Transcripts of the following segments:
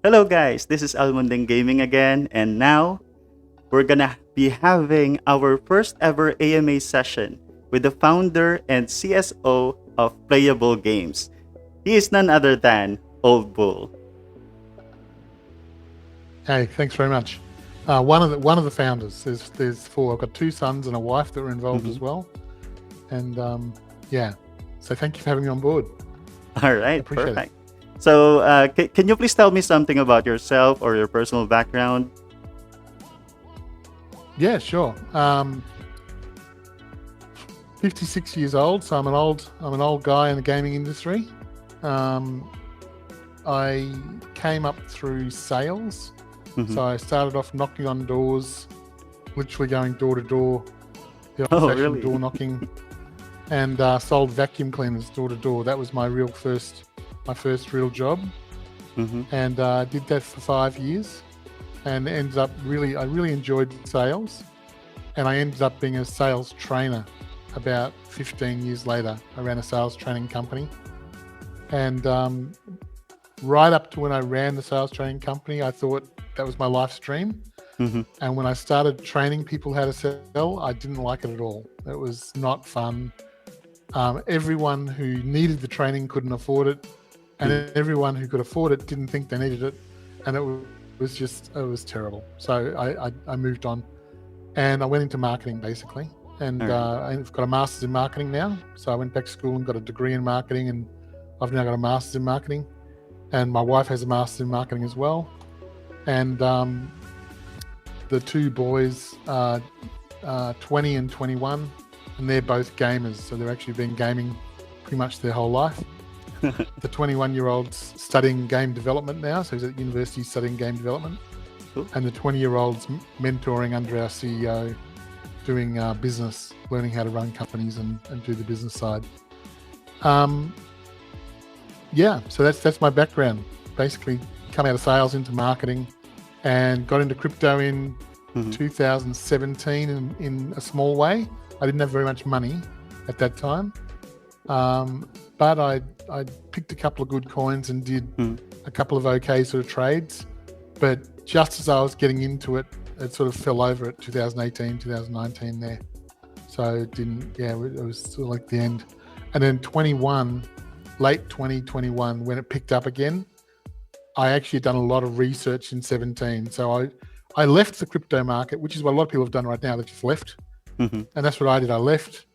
Hello guys, this is Almundeng Gaming again, and now we're gonna be having our first ever AMA session with the founder and CSO of Playable Games. He is none other than Old Bull. Hey, thanks very much. One of the founders. There's four. I've got two sons and a wife that were involved as well. And yeah, so thank you for having me on board. All right, Appreciate it. perfect. So, can you please tell me something about yourself or your personal background? Yeah, sure. 56 years old, so I'm an old guy in the gaming industry. I came up through sales. So I started off knocking on doors, literally going door to door, the old-fashioned door knocking, and sold vacuum cleaners door to door. That was my first real job, and did that for 5 years, and ended up I really enjoyed sales, and I ended up being a sales trainer about 15 years later. I ran a sales training company, and right up to when I ran the sales training company, I thought that was my life's dream. And when I started training people how to sell, I didn't like it at all. It was not fun. Everyone who needed the training couldn't afford it, and everyone who could afford it didn't think they needed it, and it was terrible. So I moved on, and I went into marketing basically, and I've got a master's in marketing now. So I went back to school and got a degree in marketing, and I've now got a master's in marketing, and my wife has a master's in marketing as well. And the two boys are 20 and 21, and they're both gamers. So they've actually been gaming pretty much their whole life. The 21-year-old's studying game development now, so he's at university studying game development. Cool. And the 20-year-old's mentoring under our CEO, doing business, learning how to run companies and do the business side. Yeah, so that's my background. Basically, come out of sales into marketing, and got into crypto in 2017 in a small way. I didn't have very much money at that time, but I picked a couple of good coins and did a couple of okay sort of trades. But just as I was getting into it, it sort of fell over at 2018, 2019 there. So it didn't, it was sort of like the end. And then late 2021, when it picked up again, I actually had done a lot of research in 17. So I left the crypto market, which is what a lot of people have done right now. They just left. And that's what I did. I left.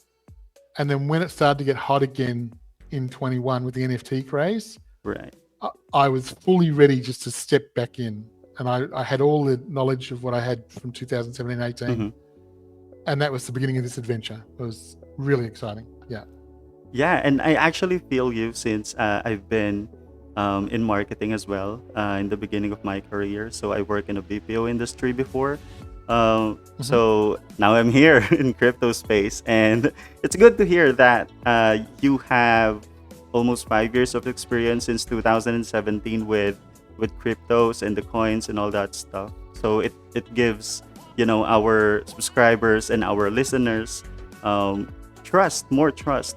And then when it started to get hot again in 21 with the NFT craze, I was fully ready just to step back in. And I had all the knowledge of what I had from 2017, 18. And that was the beginning of this adventure. It was really exciting. Yeah. Yeah, and I actually feel you since I've been in marketing as well in the beginning of my career. So I work in a BPO industry before. So now I'm here in crypto space, and it's good to hear that you have almost 5 years of experience since 2017 with cryptos and the coins and all that stuff. So it gives our subscribers and our listeners more trust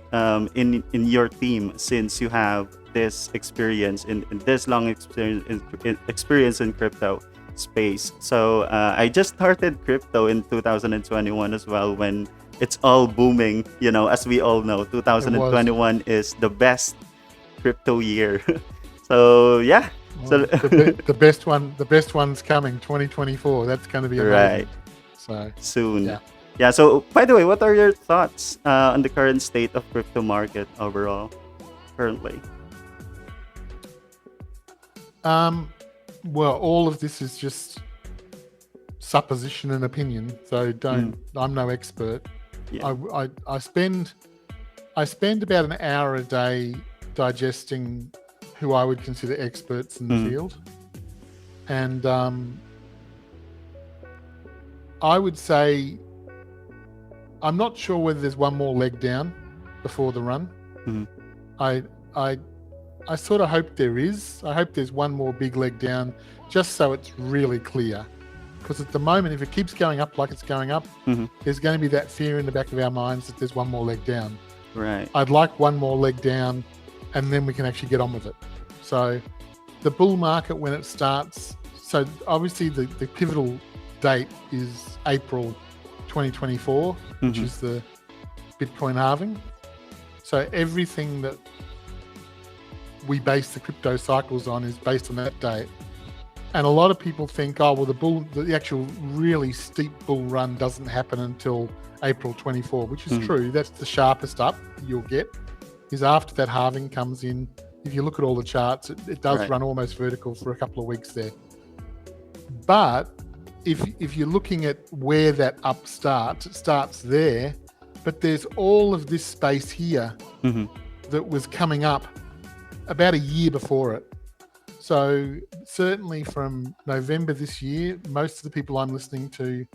in your team, since you have this experience in this long experience in crypto space. So I just started crypto in 2021 as well, when it's all booming. As we all know, 2021 is the best crypto year. So yeah. Well, so the best one's coming, 2024. That's going to be amazing. Right. So soon. Yeah. So by the way, what are your thoughts on the current state of crypto market overall currently? Well, all of this is just supposition and opinion. So I'm no expert. Yeah. I spend about an hour a day digesting who I would consider experts in the field. And I would say I'm not sure whether there's one more leg down before the run. I sort of hope there is. I hope there's one more big leg down, just so it's really clear. Because at the moment, if it keeps going up like it's going up, there's going to be that fear in the back of our minds that there's one more leg down. Right. I'd like one more leg down, and then we can actually get on with it. So the bull market when it starts. So obviously the pivotal date is April 2024, which is the Bitcoin halving. So everything that we base the crypto cycles on is based on that date. And a lot of people think, oh, well, the actual really steep bull run doesn't happen until April 24, which is true. That's the sharpest up you'll get, is after that halving comes in. If you look at all the charts, it does run almost vertical for a couple of weeks there. But if you're looking at where that up starts, it starts there, but there's all of this space here that was coming up about a year before it. So certainly from November this year, most of the people I'm listening to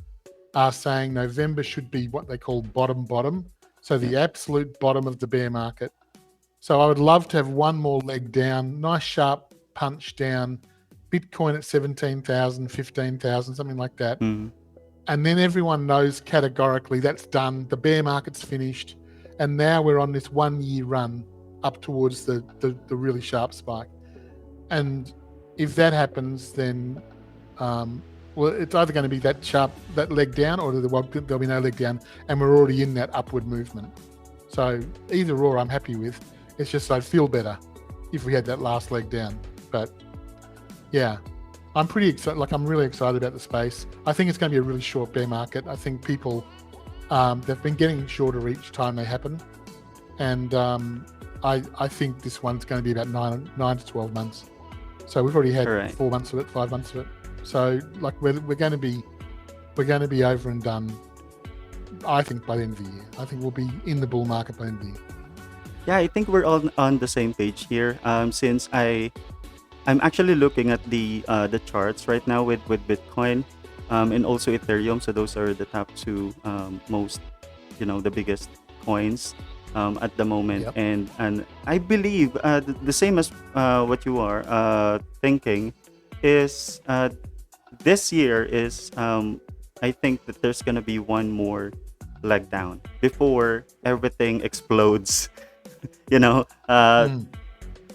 are saying November should be what they call bottom. So the absolute bottom of the bear market. So I would love to have one more leg down, nice sharp punch down, Bitcoin at 17,000, 15,000, something like that. And then everyone knows categorically that's done. The bear market's finished. And now we're on this 1 year run up towards the really sharp spike. And if that happens, then, well, it's either going to be that leg down, or there'll be no leg down, and we're already in that upward movement. So either or I'm happy with. It's just I'd feel better if we had that last leg down. But yeah, I'm pretty excited. Like, I'm really excited about the space. I think it's going to be a really short bear market. I think people, they've been getting shorter each time they happen. And I think this one's going to be about 9 to 12 months. So we've already had 4 months of it, 5 months of it. So like we're going to be over and done, I think, by the end of the year. I think we'll be in the bull market by the end of the year. Yeah, I think we're all on the same page here. Since I'm actually looking at the charts right now with Bitcoin, and also Ethereum. So those are the top two most, the biggest coins at the moment. And I believe the same as what you are thinking is this year is I think that there's gonna be one more leg down before everything explodes.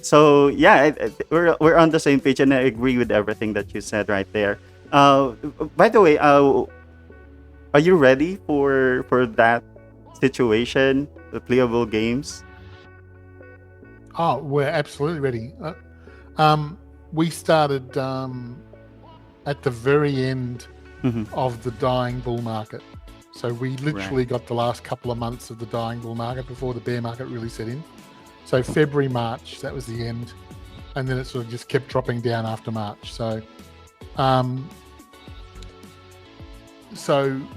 So yeah, we're on the same page, and I agree with everything that you said right there. By the way, are you ready for that situation, the playable games? Oh, we're absolutely ready. We started at the very end of the dying bull market. So we literally got the last couple of months of the dying bull market before the bear market really set in. So February, March, that was the end. And then it sort of just kept dropping down after March. So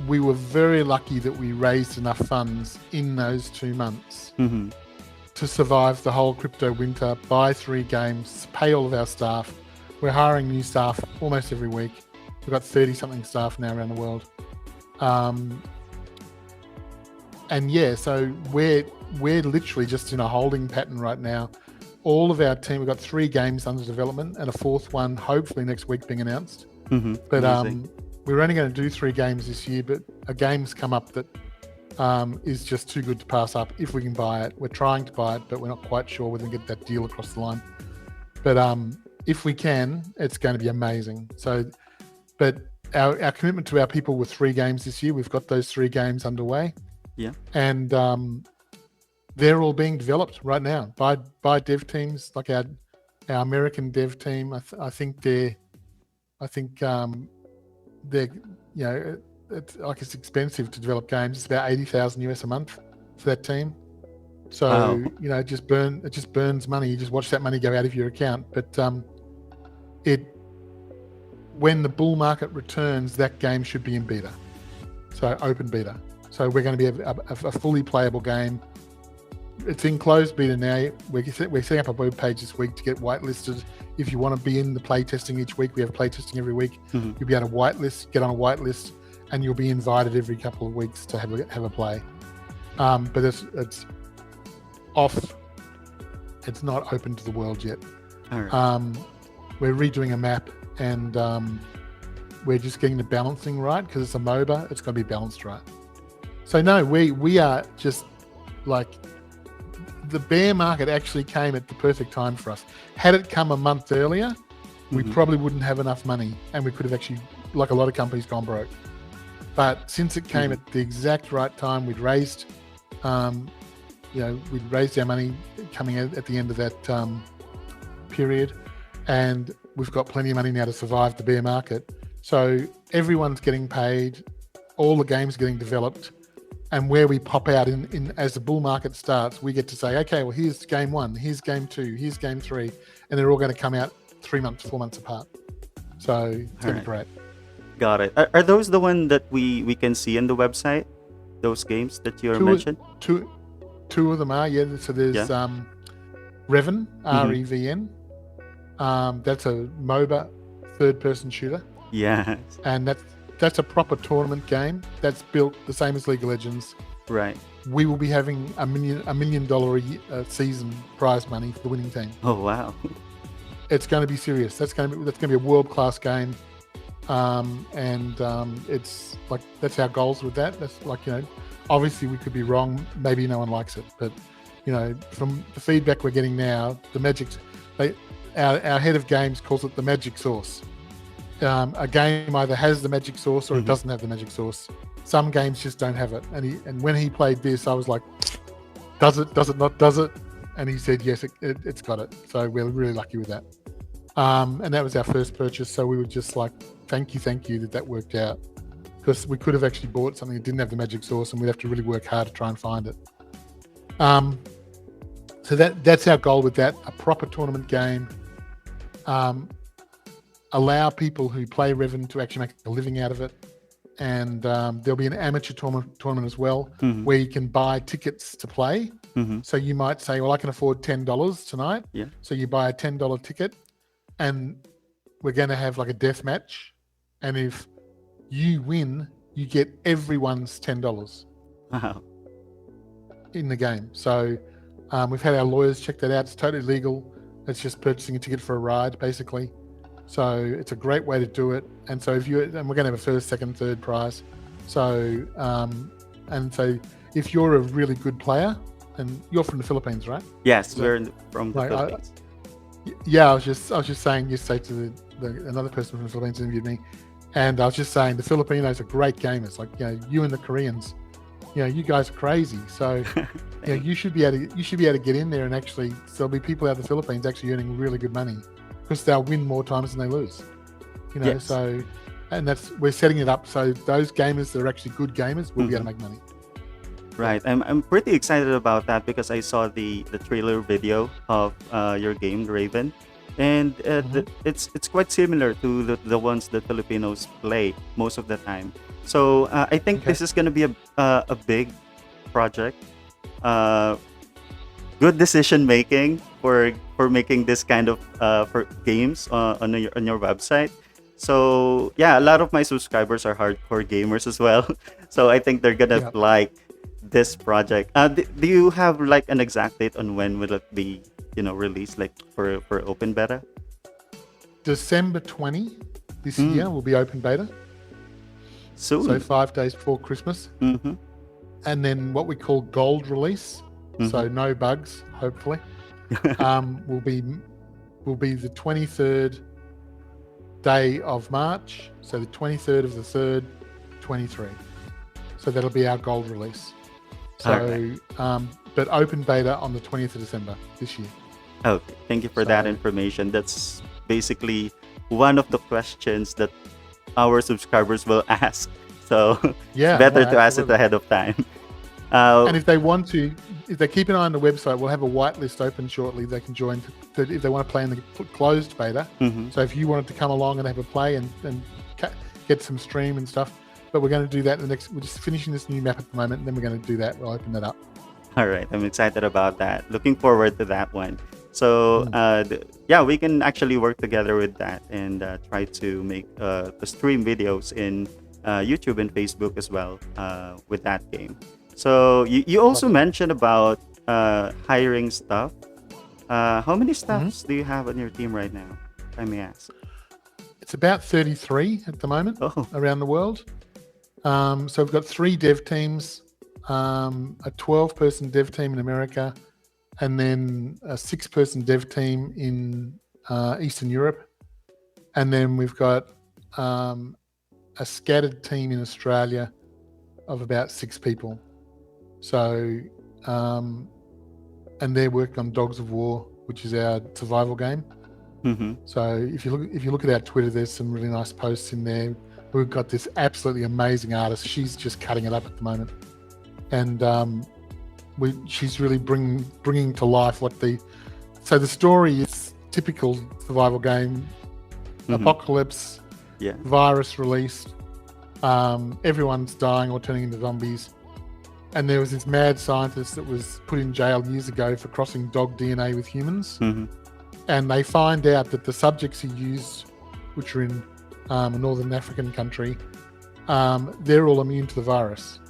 we were very lucky that we raised enough funds in those 2 months to survive the whole crypto winter, buy 3 games, pay all of our staff. We're hiring new staff almost every week. We've got 30-something staff now around the world. And yeah, so we're literally just in a holding pattern right now. All of our team, we've got 3 games under development and a 4th one hopefully next week being announced. But we're only going to do 3 games this year, but a game's come up that is just too good to pass up if we can buy it. We're trying to buy it, but we're not quite sure we're going to get that deal across the line. But if we can, it's going to be amazing. So, but our commitment to our people with 3 games this year, we've got those 3 games underway. Yeah. And they're all being developed right now by dev teams, like our American dev team. I think they're it's expensive to develop games. It's about $80,000 a month for that team. So it just burns money. You just watch that money go out of your account. But when the bull market returns, that game should be in beta, so open beta. So we're going to be a fully playable game. It's in closed beta now. We're setting up a web page this week to get whitelisted. If you want to be in the play testing each week, we have play testing every week. You'll be able to get on a whitelist, and you'll be invited every couple of weeks to have a play. But it's off. It's not open to the world yet. All right. We're redoing a map, and we're just getting the balancing right because it's a MOBA. It's going to be balanced right. So no, we are just like, the bear market actually came at the perfect time for us. Had it come a month earlier, we probably wouldn't have enough money, and we could have actually, like a lot of companies, gone broke. But since it came at the exact right time, we'd raised, we'd raised our money coming out at the end of that period, and we've got plenty of money now to survive the bear market. So everyone's getting paid, all the games getting developed, and where we pop out in as the bull market starts, we get to say, okay, well, here's game 1, here's game 2, here's game 3, and they're all going to come out 3 months, 4 months apart. So it's going to be great. Got it. Are those the one that we can see in the website? Those games that you mentioned? Two of them are, yeah. So there's Reven, R-E-V-N. That's a MOBA third-person shooter. Yes. And that's a proper tournament game. That's built the same as League of Legends. Right. We will be having $1 million a season prize money for the winning team. Oh wow. It's going to be serious. That's going to be a world-class game. It's like, that's our goals with that. That's like, obviously we could be wrong. Maybe no one likes it, but from the feedback we're getting now, the magic, our head of games calls it the magic sauce. A game either has the magic sauce or it doesn't have the magic sauce. Some games just don't have it. And when he played this, I was like, does it not, does it? And he said, yes, it's got it. So we're really lucky with that. And that was our first purchase. So we were just like, thank you that worked out, because we could have actually bought something that didn't have the magic sauce, and we'd have to really work hard to try and find it. So that's our goal with that, a proper tournament game. Allow people who play Reven to actually make a living out of it. And there'll be an amateur tournament as well, where you can buy tickets to play. So you might say, well, I can afford $10 tonight. Yeah. So you buy a $10 ticket, and we're going to have like a death match. And if you win, you get everyone's $10 in the game. So we've had our lawyers check that out. It's totally legal. It's just purchasing a ticket for a ride, basically. So it's a great way to do it. And so and we're going to have a first, second, third prize. So so if you're a really good player, and you're from the Philippines, right? Yes, we're from the Philippines. I was just saying yesterday to another person from the Philippines interviewed me, and I was just saying the Filipinos are great gamers. Like, you and the Koreans, you guys are crazy. So you should be able to get in there, and actually there'll be people out of the Philippines actually earning really good money, because they'll win more times than they lose. Yes. So, and we're setting it up so those gamers that are actually good gamers will be able to make money. Right. I'm pretty excited about that, because I saw the trailer video of your game, Raven, and it's quite similar to the ones that Filipinos play most of the time. So I think this is going to be a big project. Good decision making for making this kind of for games on your website. So yeah, a lot of my subscribers are hardcore gamers as well. So I think they're gonna like this project. Do you have like an exact date on when will it be released, like for open beta? December 20 this year will be open beta. Soon. So 5 days before Christmas. And then what we call gold release, so no bugs, hopefully, will be the 23rd day of March. So the 23rd of the 3rd, 23. So that'll be our gold release. So, but open beta on the 20th of December this year. Okay, thank you for that information. That's basically one of the questions that our subscribers will ask. So it's better to ask it ahead of time. And if they want to, if they keep an eye on the website, we'll have a whitelist open shortly. They can join if they want to play in the closed beta. So if you wanted to come along and have a play and get some stream and stuff, but we're going to do that in the next. We're just finishing this new map at the moment, and then we're going to do that. We'll open that up. All right, I'm excited about that. Looking forward to that one. So we can actually work together with that and try to make the stream videos in YouTube and Facebook as well with that game. So you also mentioned about hiring staff. How many staffs do you have on your team right now, if I may ask? It's about 33 at the moment around the world. So we've got 3 dev teams, a 12-person dev team in America, and then a 6-person dev team in Eastern Europe, And then we've got a scattered team in Australia of about 6 people. So, and they're working on Dogs of War, which is our survival game. So if you look at our Twitter, there's some really nice posts in there. We've got this absolutely amazing artist. She's just cutting it up at the moment, and she's really bringing to life what the. So the story is typical survival game: apocalypse, virus released, everyone's dying or turning into zombies, and there was this mad scientist that was put in jail years ago for crossing dog DNA with humans. And they find out that the subjects he used, which are in a northern African country, they're all immune to the virus.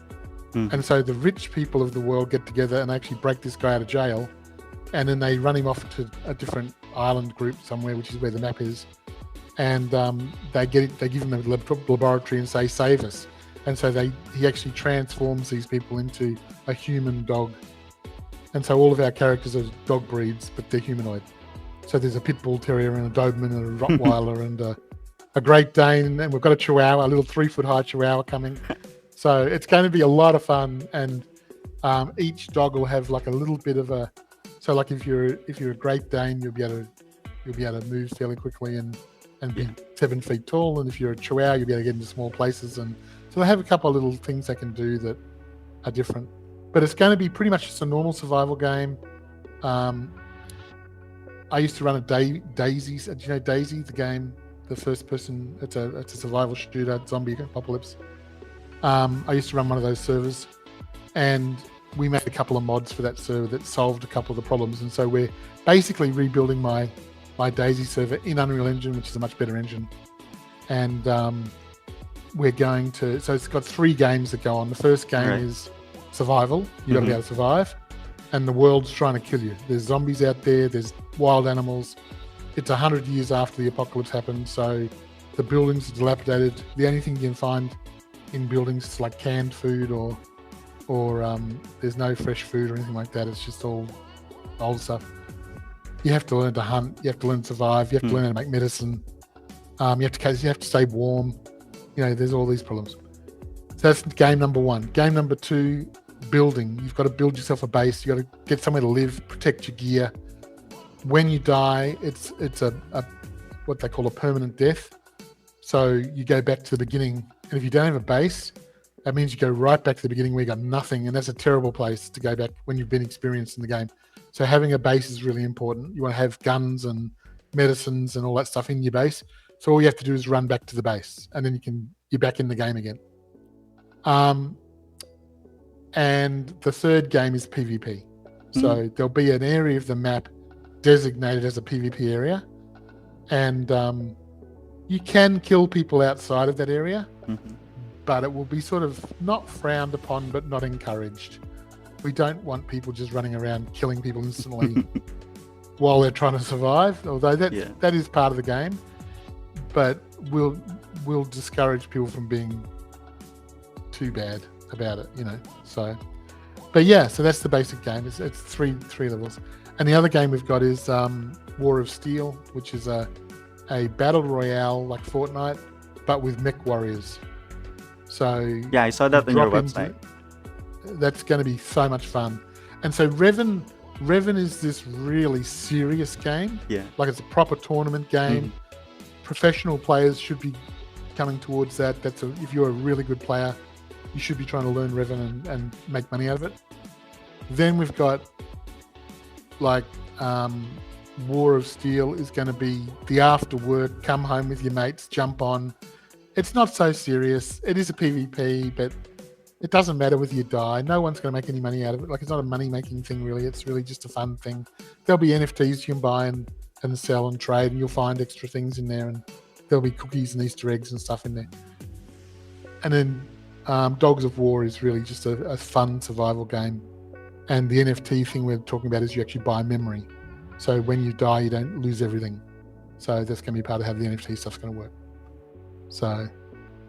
And so the rich people of the world get together and actually break this guy out of jail, and then they run him off to a different island group somewhere, which is where the map is, and they give him a laboratory and say, save us. And so he actually transforms these people into a human dog. And so all of our characters are dog breeds, but they're humanoid. So there's a pit bull terrier and a Doberman and a Rottweiler and a Great Dane, and we've got a Chihuahua, a little 3-foot high Chihuahua coming. So it's going to be a lot of fun, and each dog will have like a little bit of a. So like if you're a Great Dane, you'll be able to move fairly quickly and be 7 feet tall, and if you're a Chihuahua, you'll be able to get into small places, and so they have a couple of little things they can do that are different. But it's going to be pretty much just a normal survival game. I used to run a Daisy. Do you know Daisy, the game? The first person. It's a survival shooter, zombie apocalypse. I used to run one of those servers, and we made a couple of mods for that server that solved a couple of the problems. And so we're basically rebuilding my Daisy server in Unreal Engine, which is a much better engine. And we're going to. So it's got 3 games that go on. The first game is survival. You got to be able to survive. And the world's trying to kill you. There's zombies out there. There's wild animals. It's 100 years after the apocalypse happened, so the buildings are dilapidated. The only thing you can find in buildings is like canned food, or there's no fresh food or anything like that. It's just all old stuff. You have to learn to hunt. You have to learn to survive. You have to learn how to make have to stay warm. There's all these problems. So that's game number 1. Game number 2. Building. You've got to build yourself a base. You got to get somewhere to live, protect your gear. When you die, it's a what they call a permanent death. So you go back to the beginning, and if you don't have a base, that means you go right back to the beginning where you got nothing, and that's a terrible place to go back when you've been experienced in the game. So having a base is really important. You want to have guns and medicines and all that stuff in your base. So all you have to do is run back to the base, and then you're back in the game again. And the third game is PvP. So there'll be an area of the map designated as a PvP area, and you can kill people outside of that area, but it will be sort of not frowned upon, but not encouraged. We don't want people just running around killing people instantly while they're trying to survive, although that is part of the game, but we'll discourage people from being too bad about it, so that's the basic game. It's three levels. And the other game we've got is War of Steel, which is a battle royale like Fortnite, but with mech warriors. So I saw that on your website. That's going to be so much fun. And so Revan is this really serious game. Like it's a proper tournament game. Professional players should be coming towards that. If you're a really good player, you should be trying to learn Revan and make money out of it. Then we've got War of Steel is going to be the after work, come home with your mates, jump on. It's not so serious. It is a PvP, but it doesn't matter whether you die. No one's going to make any money out of it. It's not a money-making thing, really. It's really just a fun thing. There'll be NFTs you can buy and sell and trade, and you'll find extra things in there, and there'll be cookies and Easter eggs and stuff in there. And then Dogs of War is really just a fun survival game. And the NFT thing we're talking about is you actually buy memory. So when you die, you don't lose everything. So that's going to be part of how the NFT stuff's going to work. So,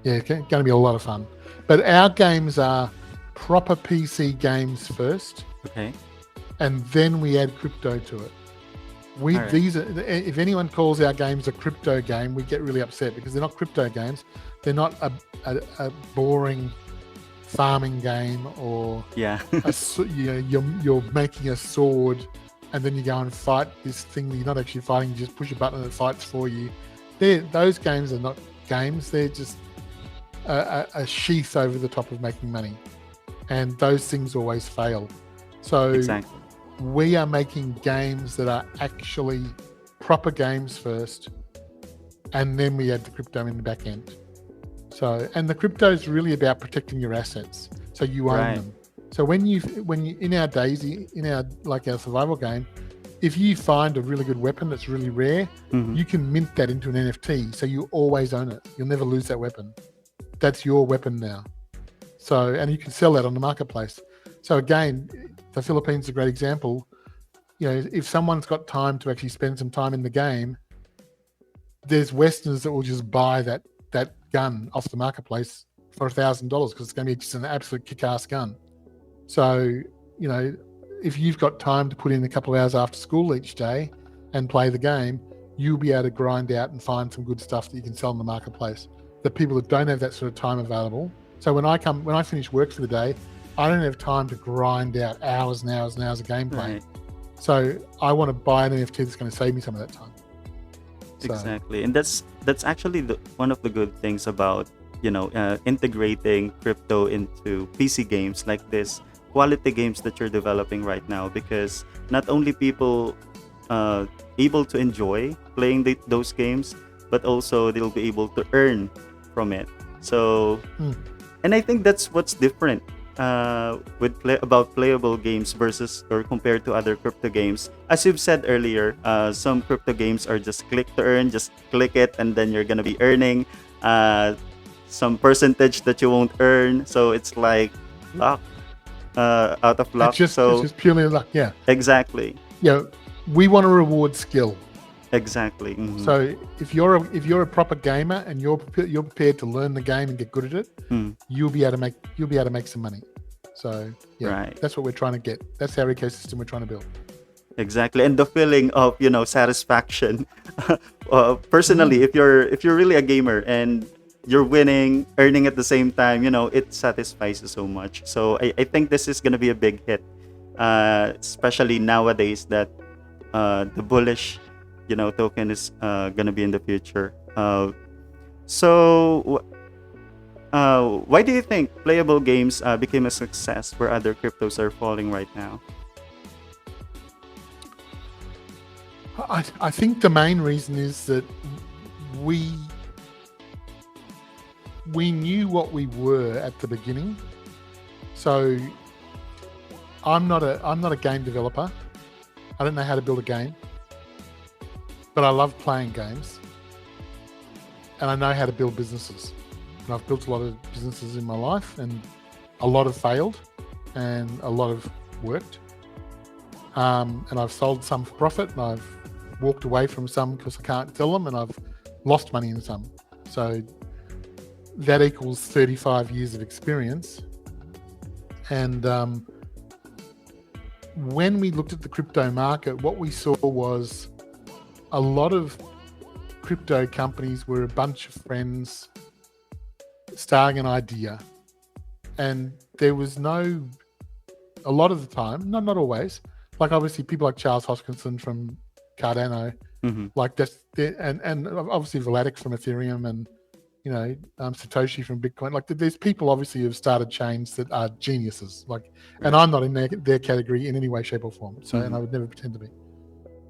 it's going to be a lot of fun. But our games are proper PC games first. Okay. And then we add crypto to it. We All right. these are, if anyone calls our games a crypto game, we get really upset because they're not crypto games. They're not a boring farming game or Yeah. you're making a sword and then you go and fight this thing that you're not actually fighting. You just push a button and it fights for you. Those games are not games. They're just a sheath over the top of making money, and those things always fail. So Exactly. we are making games that are actually proper games first, and then we add the crypto in the back end. So, and the crypto is really about protecting your assets, so you own Right. them. So when you in our Daisy, in our survival game, if you find a really good weapon that's really rare, Mhm. you can mint that into an NFT, so you always own it. You'll never lose that weapon. That's your weapon now. So, and you can sell that on the marketplace. So again, the Philippines is a great example. You know, if someone's got time to actually spend some time in the game, there's Westerners that will just buy that gun off the marketplace for $1,000 because it's going to be just an absolute kick-ass gun. So, you know, if you've got time to put in a couple of hours after school each day and play the game, you'll be able to grind out and find some good stuff that you can sell in the marketplace. The people that don't have that sort of time available. So when I finish work for the day, I don't have time to grind out hours and hours and hours of gameplay. Right. So I want to buy an NFT that's going to save me some of that time. So, Exactly, and that's actually one of the good things about integrating crypto into PC games like this quality games that you're developing right now, because not only people able to enjoy playing those games, but also they'll be able to earn from it. So, and I think that's what's different about playable games versus or compared to other crypto games. As you've said earlier, some crypto games are just click to earn, just click it and then you're gonna be earning some percentage that you won't earn. So it's like luck, out of luck. it's just purely luck. Yeah. Exactly. Yeah. We want to reward skill. Exactly. Mm-hmm. So if you're a proper gamer and you're prepared to learn the game and get good at it, you'll be able to make some money. So yeah, right. That's what we're trying to get. That's our ecosystem we're trying to build. Exactly, and the feeling of satisfaction. Personally, if you're really a gamer and you're winning, earning at the same time, it satisfies you so much. So I think this is gonna be a big hit, especially nowadays that the bullish token is gonna be in the future. So why do you think playable games became a success where other cryptos are falling right now? I think the main reason is that we knew what we were at the beginning. So I'm not a game developer. I don't know how to build a game, but I love playing games, and I know how to build businesses. And I've built a lot of businesses in my life, and a lot have failed, and a lot have worked. And I've sold some for profit, and I've walked away from some because I can't sell them, and I've lost money in some. So that equals 35 years of experience. And when we looked at the crypto market, what we saw was a lot of crypto companies were a bunch of friends starting an idea, and there was a lot of the time, not always, like obviously people like Charles Hoskinson from Cardano, like that's, and obviously Vladik from Ethereum, and Satoshi from Bitcoin. Like there's people obviously who've started chains that are geniuses. Like, and I'm not in their category in any way, shape, or form. So, and I would never pretend to be.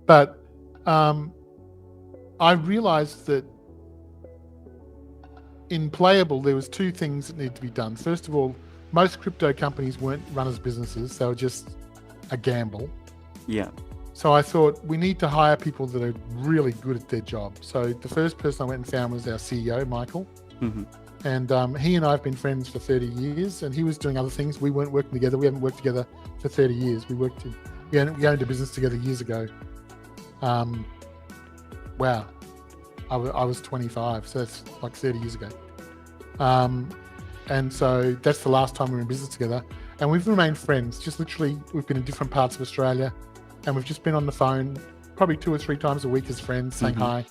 But I realized that in Playable, there was two things that needed to be done. First of all, most crypto companies weren't run as businesses; they were just a gamble. Yeah. So I thought we need to hire people that are really good at their job. So the first person I went and found was our CEO, Michael. And he and I have been friends for 30 years, and he was doing other things. We weren't working together. We haven't worked together for 30 years. We owned a business together years ago. Wow. I was 25, so that's like 30 years ago. And so that's the last time we were in business together. And we've remained friends. Just literally, we've been in different parts of Australia, and we've just been on the phone probably 2 or 3 times a week as friends, saying hi,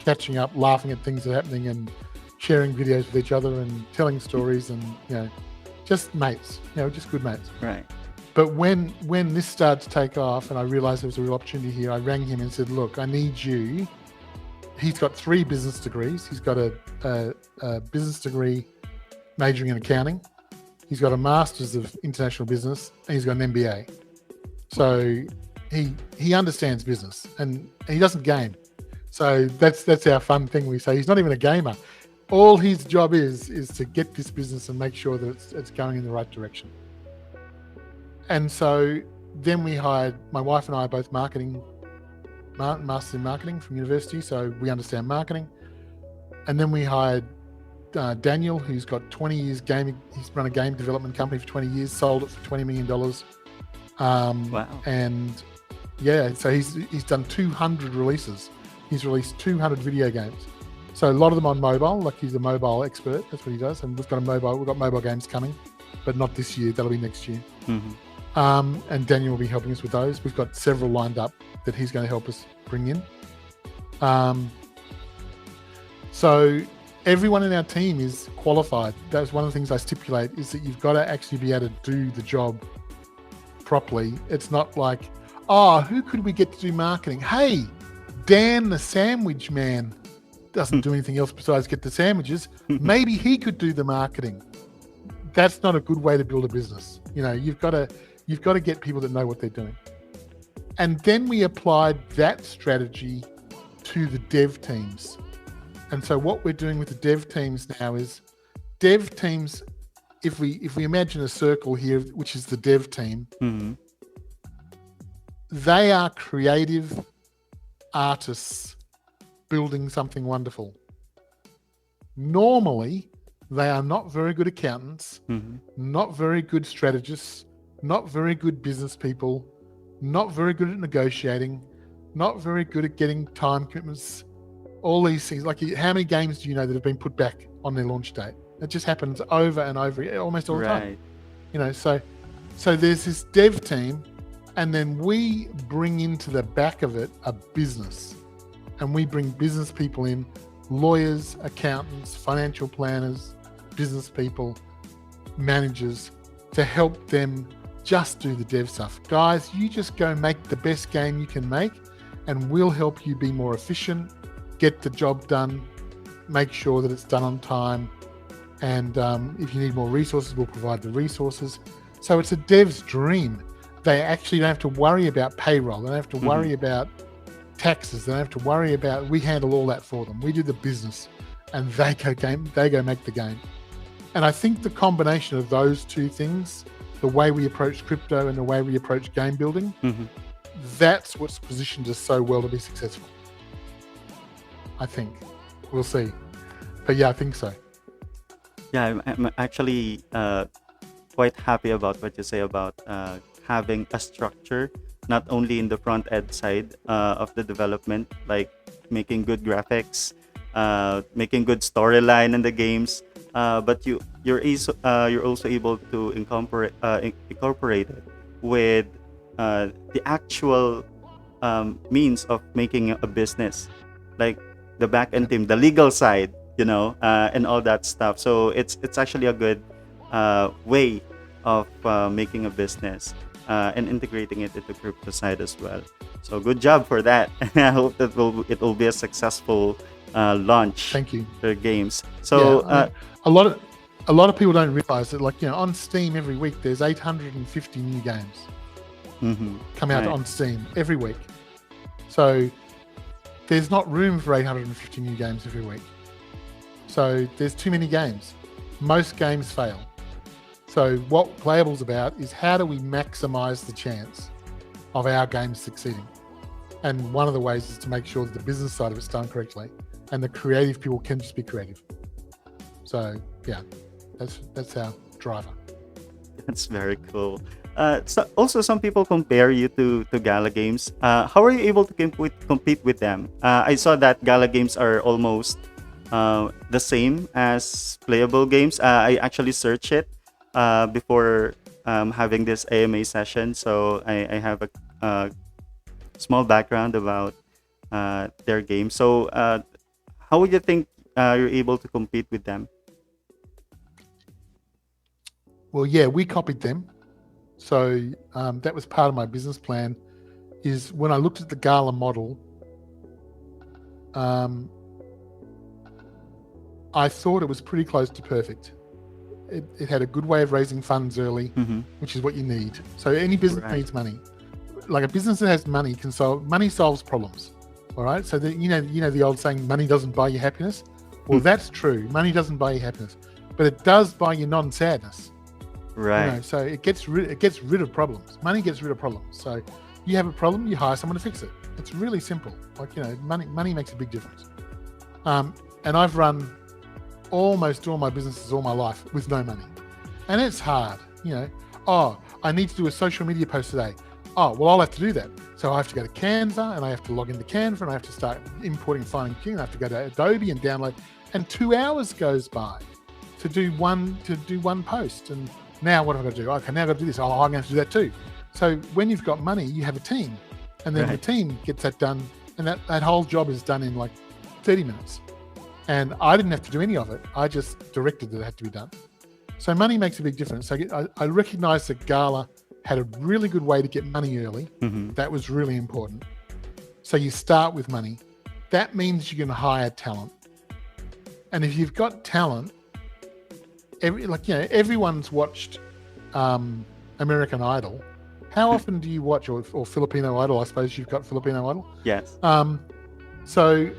catching up, laughing at things that are happening, and sharing videos with each other and telling stories, and just mates, just good mates. Right. But when this started to take off and I realized there was a real opportunity here, I rang him and said, look, I need you. He's got 3 business degrees. He's got a business degree majoring in accounting. He's got a master's of international business, and he's got an MBA. So he understands business, and he doesn't game. So that's our fun thing. We say he's not even a gamer. All his job is to get this business and make sure that it's going in the right direction. And so then we hired, my wife and I are both masters in marketing from university, so we understand marketing. And then we hired Daniel, who's got 20 years gaming. He's run a game development company for 20 years, sold it for $20 million. Wow. And so he's done 200 releases. He's released 200 video games. So a lot of them on mobile, like he's a mobile expert. That's what he does. And we've got mobile games coming, but not this year. That'll be next year. And Daniel will be helping us with those. We've got several lined up that he's going to help us bring in. So everyone in our team is qualified. That's one of the things I stipulate, is that you've got to actually be able to do the job properly. It's not like, who could we get to do marketing? Hey, Dan the sandwich man doesn't do anything else besides get the sandwiches. Maybe he could do the marketing. That's not a good way to build a business. You've got to get people that know what they're doing. And then we applied that strategy to the dev teams. And so what we're doing with the dev teams now is, dev teams, if we imagine a circle here, which is the dev team, they are creative artists building something wonderful. Normally, they are not very good accountants, not very good strategists, not very good business people, not very good at negotiating, not very good at getting time commitments, all these things. Like, how many games do you know that have been put back on their launch date? It just happens over and over, almost all the time. So there's this dev team, and then we bring into the back of it a business, and we bring business people in, lawyers, accountants, financial planners, business people, managers, to help them just do the dev stuff. Guys, you just go make the best game you can make, and we'll help you be more efficient, get the job done, make sure that it's done on time. And if you need more resources, we'll provide the resources. So it's a dev's dream. They actually don't have to worry about payroll. They don't have to worry about taxes. They don't have to worry about, we handle all that for them. We do the business, and they go make the game. And I think the combination of those two things, the way we approach crypto and the way we approach game building, that's what's positioned us so well to be successful. I think. We'll see. But yeah, I think so. Yeah, I'm actually quite happy about what you say about having a structure, not only in the front end side of the development, like making good graphics, making good storyline in the games, but you're also able to incorporate it with the actual means of making a business, like the back end team, the legal side, and all that stuff. So it's actually a good way of making a business and integrating it into crypto side as well. So good job for that. I hope that it will be a successful launch. Thank you. For games. So a lot of people don't realize that, like, on Steam every week there's 850 new games come out on Steam every week. So there's not room for 850 new games every week. So there's too many games. Most games fail. So what Playable's about is, how do we maximize the chance of our games succeeding? And one of the ways is to make sure that the business side of it's done correctly, and the creative people can just be creative. So yeah, that's our driver. That's very cool. So also, some people compare you to Gala Games. How are you able to compete with them? I saw that Gala Games are almost the same as Playable Games. I actually searched it before having this AMA session, so I have small background about their game. So, how would you think you're able to compete with them? Well, yeah, we copied them. So that was part of my business plan. Is when I looked at the Gala model, I thought it was pretty close to perfect. It had a good way of raising funds early, which is what you need. So any business needs money. Like a business that has money money solves problems. All right. So you know the old saying, money doesn't buy you happiness. Well, that's true. Money doesn't buy you happiness, but it does buy you non-sadness. Right. You know, so it gets rid of problems. Money gets rid of problems. So you have a problem, you hire someone to fix it. It's really simple. Like, you know, money makes a big difference. And I've run almost all my businesses all my life with no money, and it's hard. You know, oh, I need to do a social media post today. Oh, well, I'll have to do that. So I have to go to Canva, and I have to log into Canva, and I have to start importing, finding things. I have to go to Adobe and download. And 2 hours goes by to do one post. And now what have I got to do? Okay, now I've got to do this. Oh, I'm going to have to do that too. So when you've got money, you have a team, and then the team gets that done, and that whole job is done in like 30 minutes. And I didn't have to do any of it. I just directed that it had to be done. So money makes a big difference. So I recognized that Gala had a really good way to get money early. That was really important. So you start with money. That means you can hire talent. And if you've got talent, everyone's watched American Idol. How often do you watch, or Filipino Idol? I suppose you've got Filipino Idol. Yes. So,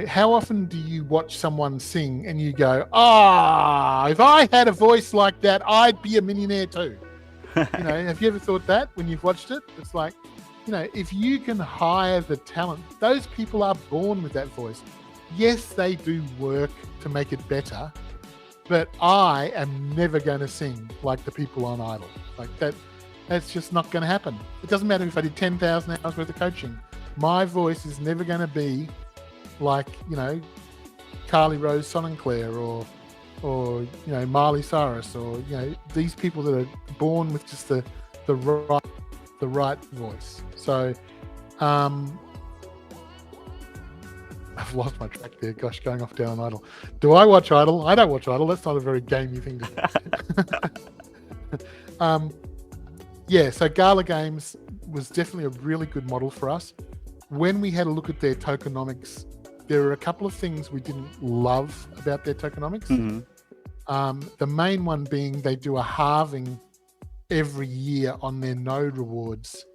how often do you watch someone sing and you go, if I had a voice like that, I'd be a millionaire too? Have you ever thought that when you've watched it? It's like, if you can hire the talent, those people are born with that voice. Yes, they do work to make it better, but I am never going to sing like the people on Idol. Like that. That's just not going to happen. It doesn't matter if I did 10,000 hours worth of coaching. My voice is never going to be like, Carly Rose Sonnenclair or Miley Cyrus or, these people that are born with just the right voice. So, I've lost my track there. Gosh, going off down Idol. Do I watch Idol? I don't watch Idol. That's not a very gamey thing to do. Yeah, so Gala Games was definitely a really good model for us. When we had a look at their tokenomics, there were a couple of things we didn't love about their tokenomics. The main one being they do a halving every year on their node rewards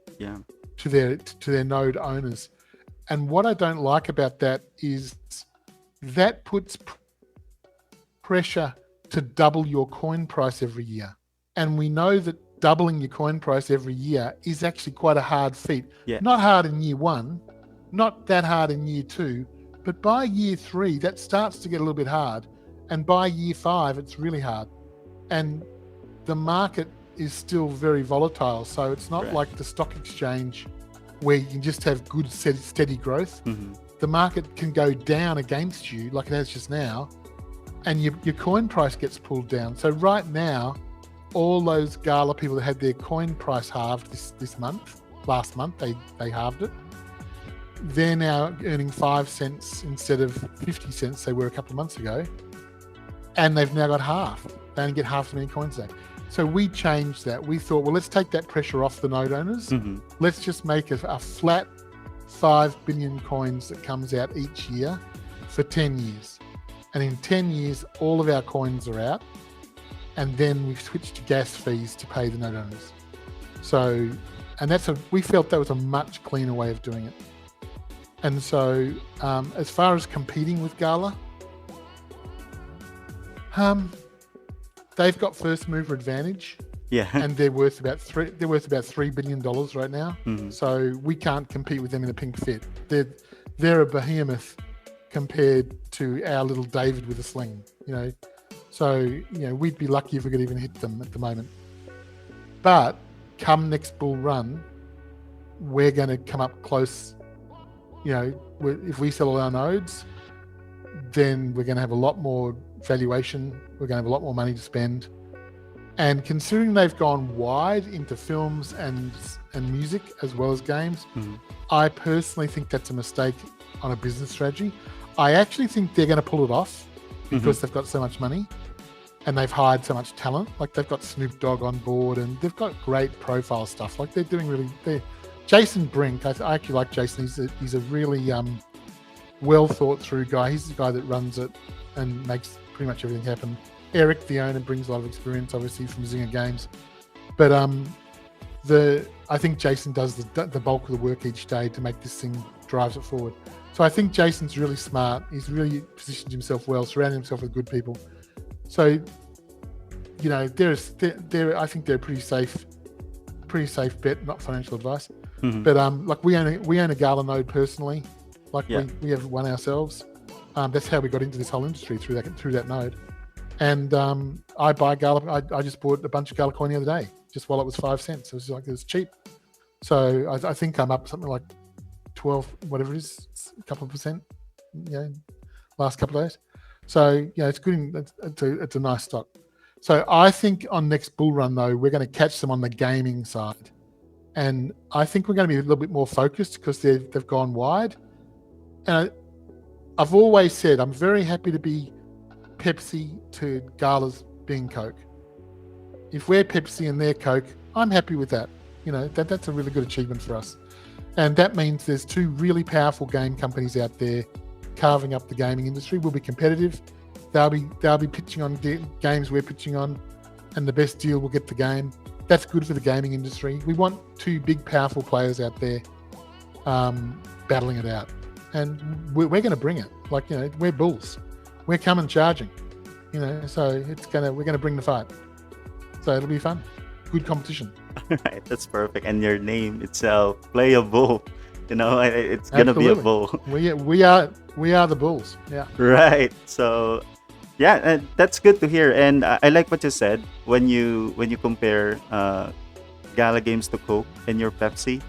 to their node owners. And what I don't like about that is that puts pressure to double your coin price every year. And we know that doubling your coin price every year is actually quite a hard feat. Not hard in year one, not that hard in year two, but by year 3, that starts to get a little bit hard. And by year 5, it's really hard. And the market is still very volatile. So it's not like the stock exchange where you can just have good, steady growth. The market can go down against you like it has just now, and your coin price gets pulled down. So right now, all those Gala people that had their coin price halved last month, they halved it. They're now earning 5 cents instead of 50 cents they were a couple of months ago. And they've now got half. They only get half as many coins there. So we changed that. We thought, well, let's take that pressure off the node owners. Let's just make a flat 5 billion coins that comes out each year for 10 years. And in 10 years, all of our coins are out. And then we've switched to gas fees to pay the node owners. So, and we felt that was a much cleaner way of doing it. And so, as far as competing with Gala, they've got first mover advantage. And they're worth about $3 billion right now. So we can't compete with them in a pink fit. They're a behemoth compared to our little David with a sling, So, we'd be lucky if we could even hit them at the moment. But come next bull run, we're going to come up close. If we sell all our nodes, then we're going to have a lot more valuation. We're going to have a lot more money to spend. And considering they've gone wide into films and and music as well as games. Mhm. I personally think that's a mistake on a business strategy. I actually think they're going to pull it off because they've got so much money and they've hired so much talent. Like they've got Snoop Dogg on board and they've got great profile stuff. Like they're doing really. Jason Brink, I actually like Jason. He's a really well thought through guy. He's the guy that runs it and makes pretty much everything happen. Eric, the owner, brings a lot of experience, obviously, from Zynga Games. But I think Jason does the bulk of the work each day to make this thing drives it forward. So I think Jason's really smart. He's really positioned himself well, surrounded himself with good people. So, you know, I think they're a pretty safe bet, not financial advice. But like we own a Gala node personally. Like we have one ourselves. That's how we got into this whole industry through that node. And I buy Gala. I just bought a bunch of Gala coin the other day, just while it was 5 cents. It was cheap. So I think I'm up something like 12, whatever it is, a couple of percent. Last couple of days. So it's good. It's a nice stock. So I think on next bull run though, we're going to catch them on the gaming side, and I think we're going to be a little bit more focused because they've gone wide. And I've always said I'm very happy to be Pepsi to Gala's being Coke. If we're Pepsi and they're Coke, I'm happy with that. That's a really good achievement for us. And that means there's two really powerful game companies out there carving up the gaming industry. We'll be competitive. They'll be pitching on games we're pitching on, and the best deal will get the game. That's good for the gaming industry. We want two big, powerful players out there battling it out. And we're going to bring it. We're bulls. We're coming charging. So we're going to bring the fight. So it'll be fun. Good competition. Right, that's perfect. And your name itself, PLAYA3ULL. It's gonna be a bull. We are the bulls. Yeah. Right. So, yeah, that's good to hear. And I like what you said when you compare Gala Games to Coke and your Pepsi.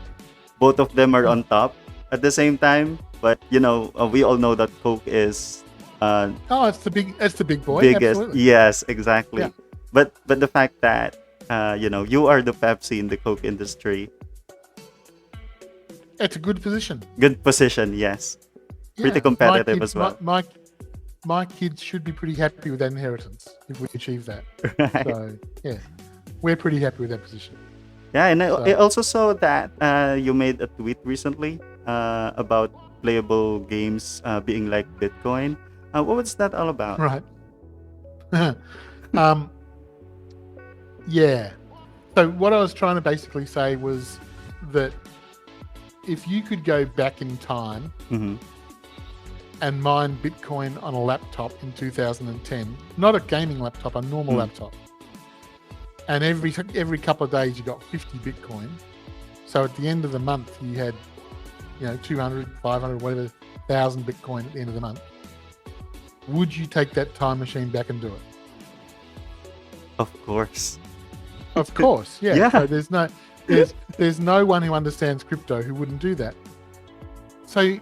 Both of them are on top at the same time. But we all know that Coke is it's the big boy. Biggest. Absolutely. Yes, exactly. Yeah. But the fact that you are the Pepsi in the Coke industry. It's a good position. Good position, yes. Yeah. Pretty competitive as well. My kids should be pretty happy with that inheritance if we achieve that. Right. So, yeah, we're pretty happy with that position. Yeah, and I also saw that you made a tweet recently about playable games being like Bitcoin. What was that all about? Right. Yeah. So what I was trying to basically say was that if you could go back in time and mine Bitcoin on a laptop in 2010, not a gaming laptop, a normal laptop, and every couple of days you got 50 Bitcoin, so at the end of the month you had 200, 500, whatever, 1,000 Bitcoin at the end of the month, would you take that time machine back and do it? Of course. Of course, yeah. Yeah. So there's no one who understands crypto who wouldn't do that. So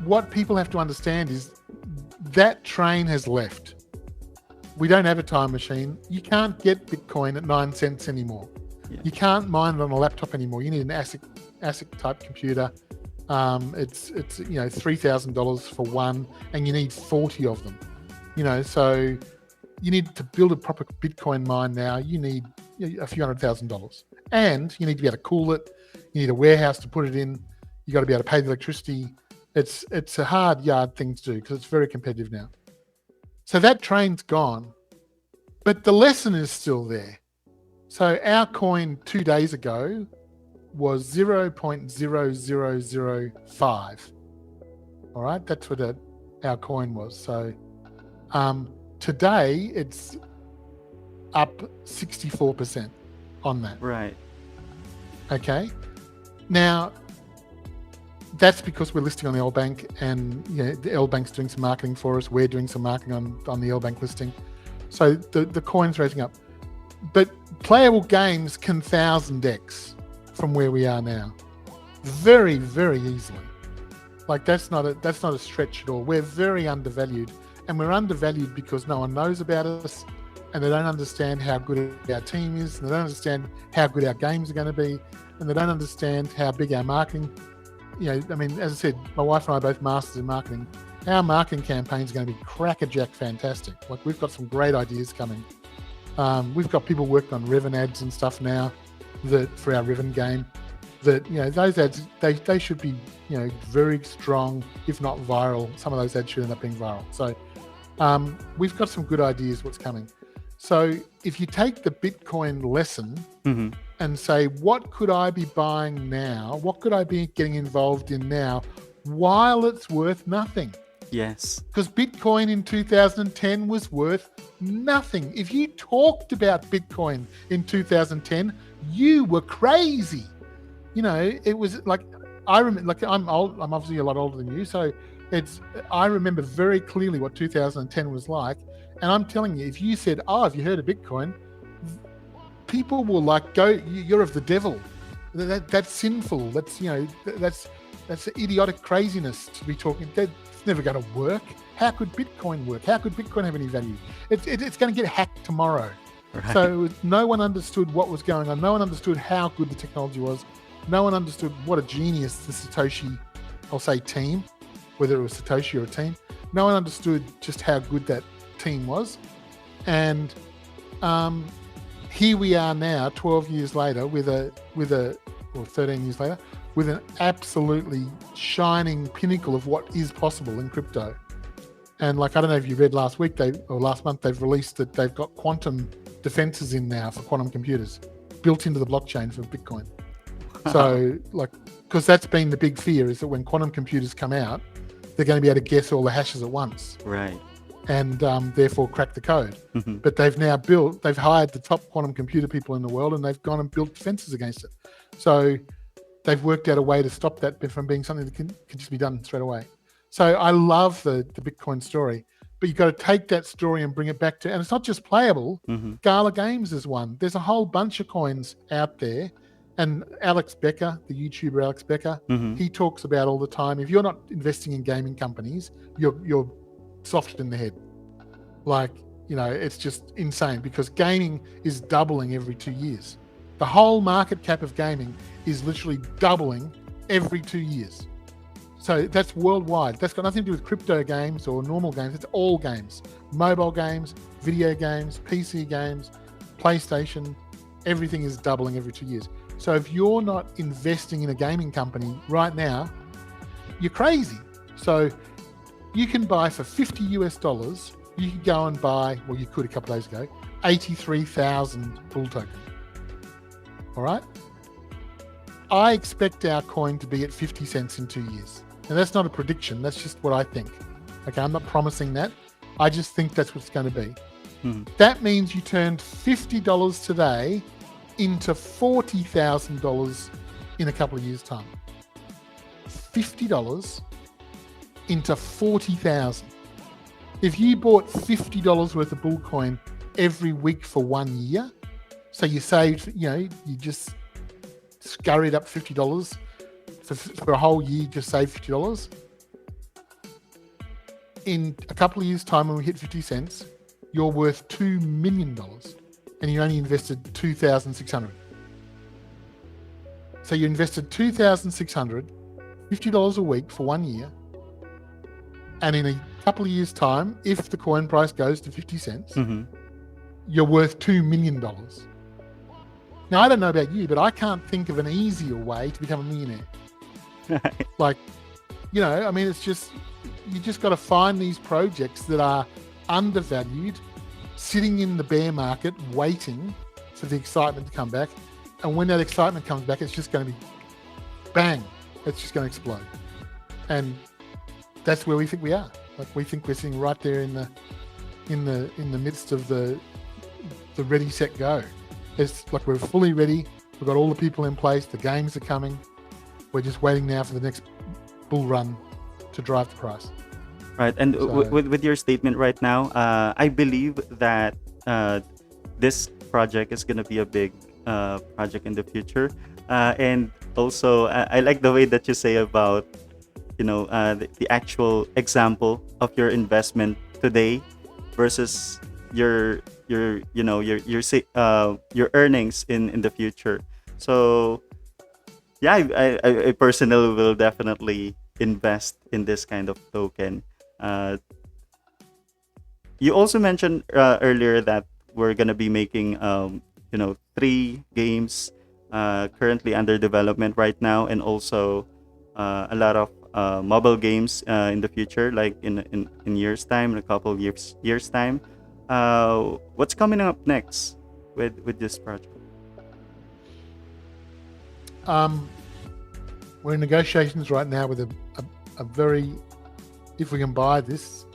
what people have to understand is that train has left. We don't have a time machine. You can't get Bitcoin at 9 cents anymore. Yeah. You can't mine it on a laptop anymore. You need an ASIC type computer. It's $3,000 for one, and you need 40 of them. So you need to build a proper Bitcoin mine now. You need a few $100,000, and you need to be able to cool it. You need a warehouse to put it in. You got to be able to pay the electricity. It's a hard yard thing to do because it's very competitive now. So that train's gone, but the lesson is still there. So our coin 2 days ago was 0.0005. All right, that's what our coin was. So today it's up 64% on that. Right. Okay. Now, that's because we're listing on the L Bank, and the L Bank's doing some marketing for us. We're doing some marketing on the L Bank listing. So the coin's raising up. But playable games can 1000x from where we are now. Very, very easily. That's not a stretch at all. We're very undervalued. And we're undervalued because no one knows about us. and they don't understand how good our team is, and they don't understand how good our games are going to be, and they don't understand how big our marketing. I mean, as I said, my wife and I are both masters in marketing. Our marketing campaign is going to be crackerjack fantastic. Like, we've got some great ideas coming. We've got people working on Riven ads and stuff now for our Riven game. That those ads they should be very strong, if not viral. Some of those ads should end up being viral. So we've got some good ideas what's coming. So if you take the Bitcoin lesson and say, what could I be buying now? What could I be getting involved in now while it's worth nothing? Yes. Because Bitcoin in 2010 was worth nothing. If you talked about Bitcoin in 2010, you were crazy. It was like, I remember, like, I'm old. I'm obviously a lot older than you, so I remember very clearly what 2010 was like. And I'm telling you, if you said, "Oh, have you heard of Bitcoin?" people will like go, "You're of the devil. That's sinful. That's idiotic craziness to be talking. That's never going to work. How could Bitcoin work? How could Bitcoin have any value? It's going to get hacked tomorrow." Right. So no one understood what was going on. No one understood how good the technology was. No one understood what a genius the Satoshi, I'll say team, whether it was Satoshi or a team, no one understood just how good that team was. And here we are now, 12 years later, or 13 years later, with an absolutely shining pinnacle of what is possible in crypto. And like, I don't know if you read last month, they've released that they've got quantum defenses in now for quantum computers built into the blockchain for Bitcoin. So, like, because that's been the big fear, is that when quantum computers come out, they're going to be able to guess all the hashes at once. Right. And therefore crack the code. But they've hired the top quantum computer people in the world, and they've gone and built defenses against it. So they've worked out a way to stop that from being something that can just be done straight away. So I love the Bitcoin story, but you've got to take that story and bring it back to, and it's not just playable. Gala Games is one. There's a whole bunch of coins out there. And Alex Becker, the YouTuber Alex Becker, he talks about all the time, if you're not investing in gaming companies, you're soft in the head. Like, it's just insane, because gaming is doubling every 2 years. The whole market cap of gaming is literally doubling every 2 years. So that's worldwide. That's got nothing to do with crypto games or normal games. It's all games. Mobile games, video games, PC games, PlayStation, everything is doubling every 2 years. So if you're not investing in a gaming company right now, you're crazy. So you can buy for $50 US, you could go and buy, well, you could a couple of days ago, 83,000 bull token. All right? I expect our coin to be at 50 cents in 2 years. And that's not a prediction. That's just what I think. Okay, I'm not promising that. I just think that's what it's going to be. That means you turned $50 today into $40,000 in a couple of years' time. $50 into $40,000. If you bought $50 worth of bull coin every week for 1 year, so you saved, you just scurried up $50 for a whole year, just saved $50. In a couple of years' time, when we hit 50 cents, you're worth $2 million. And you only invested $2,600. So you invested $2,600, $50 a week for 1 year. And in a couple of years' time, if the coin price goes to 50 cents, you're worth $2 million. Now, I don't know about you, but I can't think of an easier way to become a millionaire. Like, I mean, it's just, you just got to find these projects that are undervalued, sitting in the bear market, waiting for the excitement to come back. And when that excitement comes back, it's just going to be bang. It's just going to explode. And that's where we think we are. Like, we think we're sitting right there in the midst of the ready, set, go. It's like we're fully ready. We've got all the people in place. The games are coming. We're just waiting now for the next bull run to drive the price. Right, and so, with your statement right now, I believe that this project is going to be a big project in the future. And also, I like the way that you say about, the actual example of your investment today versus your your earnings in the future. So yeah, I personally will definitely invest in this kind of token. Uh, you also mentioned earlier that we're gonna be making 3 games currently under development right now, and also a lot of mobile games in the future, like in years time, in a couple of years time. What's coming up next with this project? We're in negotiations right now with a very, if we can buy this,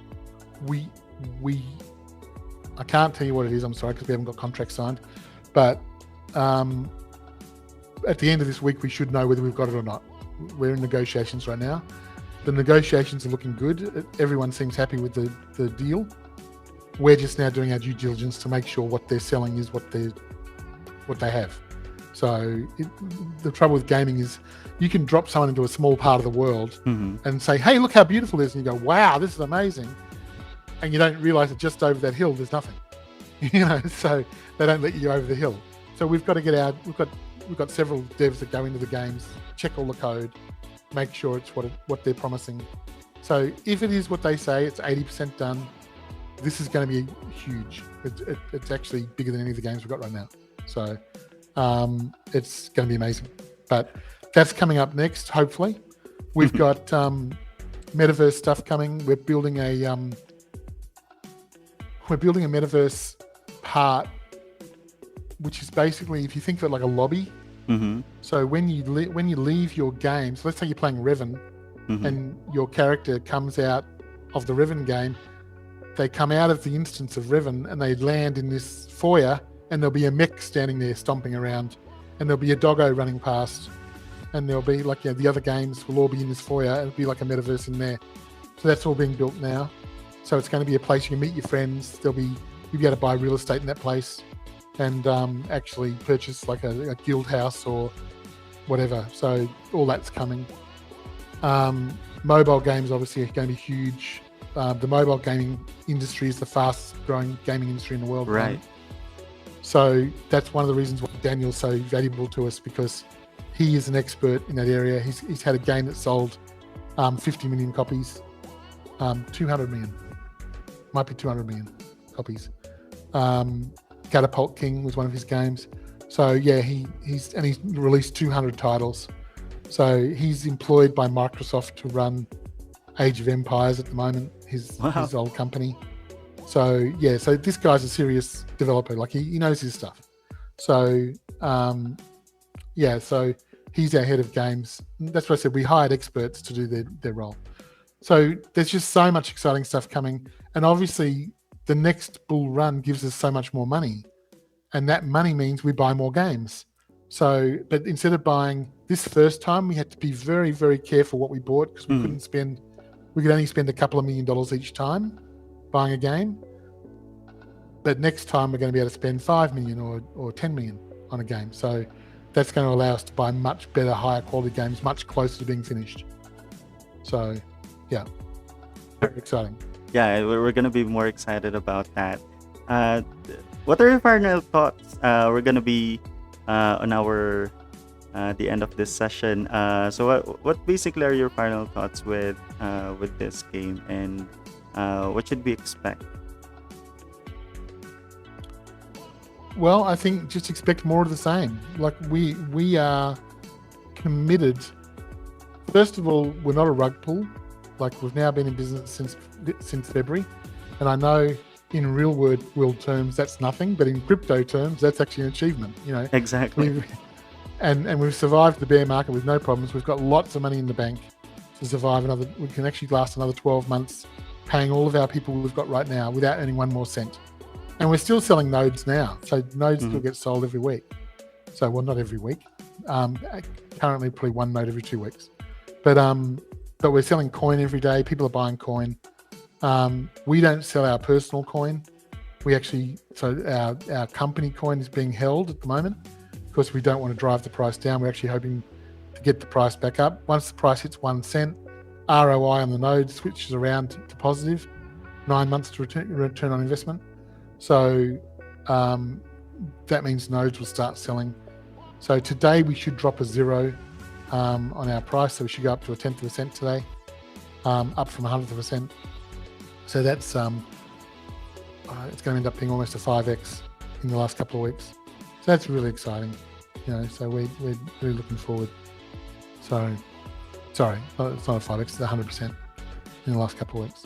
we I can't tell you what it is, I'm sorry, because we haven't got contracts signed, but at the end of this week we should know whether we've got it or not. We're in negotiations right now. The negotiations are looking good. Everyone seems happy with the deal. We're just now doing our due diligence to make sure what they're selling is what they have. So the trouble with gaming is you can drop someone into a small part of the world and say, hey, look how beautiful it is. And you go, wow, this is amazing. And you don't realize that just over that hill, there's nothing. So they don't let you go over the hill. So we've got to get out. We've got several devs that go into the games, check all the code, make sure it's what they're promising. So if it is what they say, it's 80% done. This is going to be huge. It's actually bigger than any of the games we've got right now. So it's going to be amazing. But that's coming up next, hopefully. We've got metaverse stuff coming. We're building a metaverse part, which is basically, if you think of it like a lobby. So when you leave your game, so let's say you're playing Revan, and your character comes out of the Revan game, they come out of the instance of Revan and they land in this foyer, and there'll be a mech standing there stomping around, and there'll be a doggo running past, and there'll be like the other games will all be in this foyer. It'll be like a metaverse in there. So that's all being built now. So it's going to be a place you can meet your friends. You'll be able to buy real estate in that place, and actually purchase like a guild house or whatever. So all that's coming. Mobile games obviously are going to be huge. The mobile gaming industry is the fastest growing gaming industry in the world. Right. So that's one of the reasons why Daniel's so valuable to us, because he is an expert in that area. He's had a game that sold 50 million copies, 200 million, might be 200 million copies. Catapult King was one of his games. So yeah, he's released 200 titles. So he's employed by Microsoft to run Age of Empires at the moment, his old company. So yeah, so this guy's a serious developer. Like he knows his stuff. So yeah, so he's our head of games. That's what I said. We hired experts to do their role. So there's just so much exciting stuff coming, and obviously the next bull run gives us so much more money, and that money means we buy more games. So, but instead of buying this first time, we had to be very, very careful what we bought, because we could only spend a couple of $1 million each time buying a game. But next time we're going to be able to spend 5 million or 10 million on a game. So that's going to allow us to buy much better, higher quality games, much closer to being finished. So yeah, very exciting. Yeah, we're going to be more excited about that. What are your final thoughts? We're going to be on our the end of this session. So what basically are your final thoughts with this game, and what should we expect? Well, I think just expect more of the same. Like we are committed. First of all, we're not a rug pull. Like we've now been in business since February, and I know in real world terms that's nothing, but in crypto terms that's actually an achievement. Exactly. And we've survived the bear market with no problems. We've got lots of money in the bank to survive we can actually last another 12 months paying all of our people we've got right now without earning one more cent. And we're still selling nodes now. So nodes still get sold every week. So, well, not every week. Currently probably one node every 2 weeks. But we're selling coin every day. People are buying coin. We don't sell our personal coin. Our company coin is being held at the moment because we don't want to drive the price down. We're actually hoping to get the price back up. Once the price hits 1 cent, ROI on the node switches around to positive, 9 months to return on investment. So that means nodes will start selling. So today we should drop a 0 on our price. So we should go up to a 10th of a cent today, up from 100th of a cent. So that's it's going to end up being almost a 5x in the last couple of weeks. So that's really exciting, so we're really looking forward. So, sorry, it's not a 5x, it's 100% in the last couple of weeks.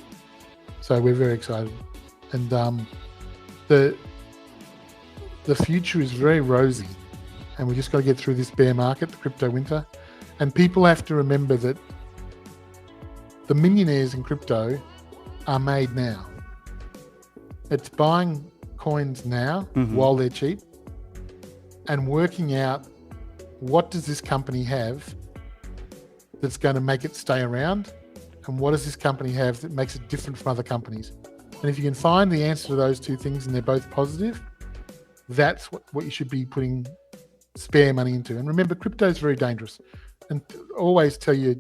So we're very excited. And the future is very rosy, and we just got to get through this bear market, the crypto winter. And people have to remember that the millionaires in crypto are made now. It's buying coins now while they're cheap and working out what does this company have that's going to make it stay around, and what does this company have that makes it different from other companies. And if you can find the answer to those two things and they're both positive, that's what you should be putting spare money into. And remember, crypto is very dangerous. And always tell your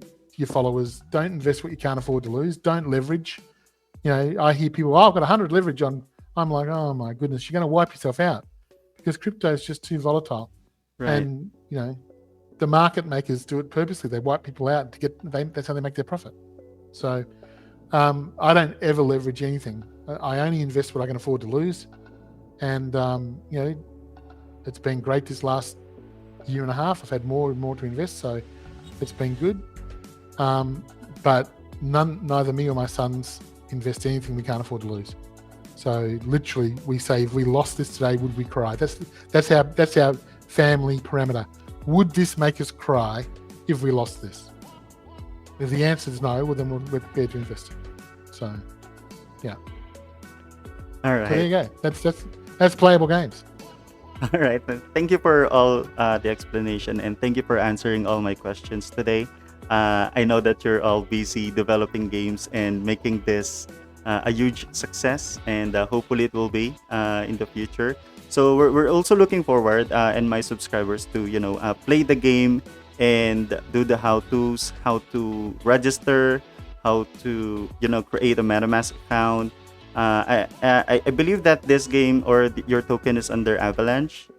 followers, don't invest what you can't afford to lose. Don't leverage. I hear people, I've got 100 leverage on. I'm like, oh my goodness, you're going to wipe yourself out, because crypto is just too volatile. Right. And, the market makers do it purposely. They wipe people out that's how they make their profit. So I don't ever leverage anything. I only invest what I can afford to lose. And, it's been great this last year and a half. I've had more and more to invest, so it's been good. But neither me or my sons invest anything we can't afford to lose. So literally, we say, if we lost this today, would we cry? That's our family parameter. Would this make us cry if we lost this? If the answer is no, well, then we're prepared to invest it. So, yeah. All right. So there you go. That's Playable Games. All right. Thank you for all the explanation, and thank you for answering all my questions today. I know that you're all busy developing games and making this a huge success, and hopefully it will be in the future. So we're also looking forward, and my subscribers, to play the game and do the how-tos, how to register, how to create a MetaMask account. I believe that this game or your token is under Avalanche.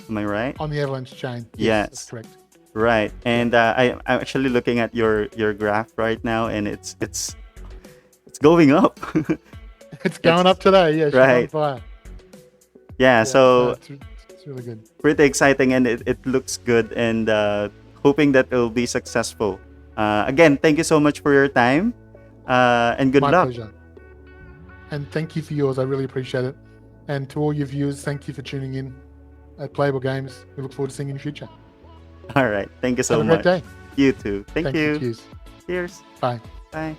Am I right? On the Avalanche chain. Yes. That's correct. Right. And I'm actually looking at your graph right now, and it's going up. It's going up today. Yeah. Right. On fire. Yeah. So it's really good. Pretty exciting, and it looks good, and hoping that it will be successful. Again, thank you so much for your time, and good luck. My pleasure. And thank you for yours. I really appreciate it. And to all your viewers, thank you for tuning in at Playable Games. We look forward to seeing you in the future. All right. Thank you so much. Have a great day. You too. Thank you. Cheers. Cheers. Bye. Bye.